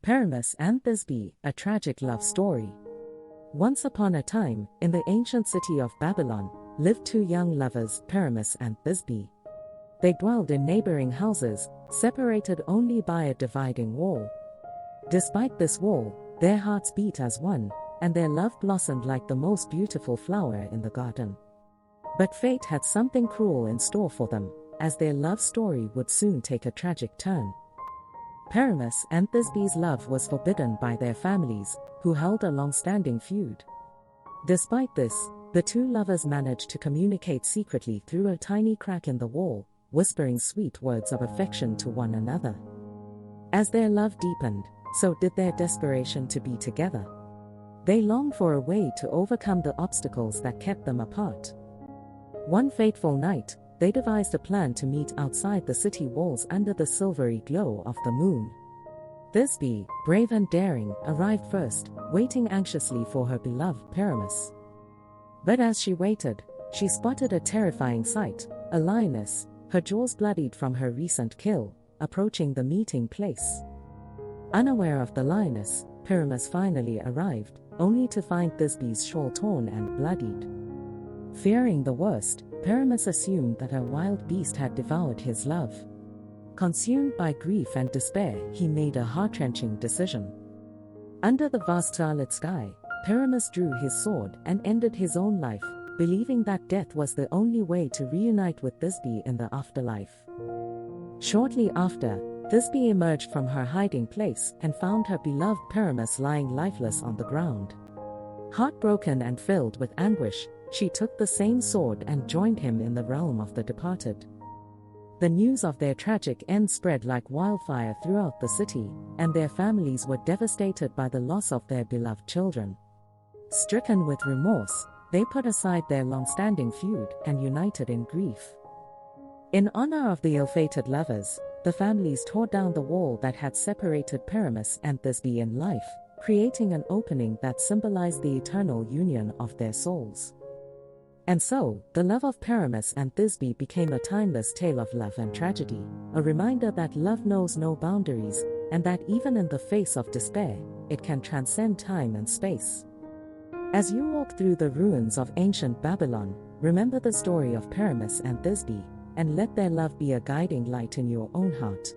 Pyramus and Thisbe, a tragic love story. Once upon a time, in the ancient city of Babylon, lived two young lovers, Pyramus and Thisbe. They dwelled in neighboring houses, separated only by a dividing wall. Despite this wall, their hearts beat as one, and their love blossomed like the most beautiful flower in the garden. But fate had something cruel in store for them, as their love story would soon take a tragic turn. Pyramus and Thisbe's love was forbidden by their families, who held a long-standing feud. Despite this, the two lovers managed to communicate secretly through a tiny crack in the wall, whispering sweet words of affection to one another. As their love deepened, so did their desperation to be together. They longed for a way to overcome the obstacles that kept them apart. One fateful night, they devised a plan to meet outside the city walls under the silvery glow of the moon. Thisbe, brave and daring, arrived first, waiting anxiously for her beloved Pyramus. But as she waited, she spotted a terrifying sight, a lioness, her jaws bloodied from her recent kill, approaching the meeting place. Unaware of the lioness, Pyramus finally arrived, only to find Thisbe's shawl torn and bloodied. Fearing the worst, Pyramus assumed that a wild beast had devoured his love. Consumed by grief and despair, he made a heart-wrenching decision. Under the vast starlit sky, Pyramus drew his sword and ended his own life, believing that death was the only way to reunite with Thisbe in the afterlife. Shortly after, Thisbe emerged from her hiding place and found her beloved Pyramus lying lifeless on the ground. Heartbroken and filled with anguish, she took the same sword and joined him in the realm of the departed. The news of their tragic end spread like wildfire throughout the city, and their families were devastated by the loss of their beloved children. Stricken with remorse, they put aside their long-standing feud and united in grief. In honor of the ill-fated lovers, the families tore down the wall that had separated Pyramus and Thisbe in life, creating an opening that symbolized the eternal union of their souls. And so, the love of Pyramus and Thisbe became a timeless tale of love and tragedy, a reminder that love knows no boundaries, and that even in the face of despair, it can transcend time and space. As you walk through the ruins of ancient Babylon, remember the story of Pyramus and Thisbe, and let their love be a guiding light in your own heart.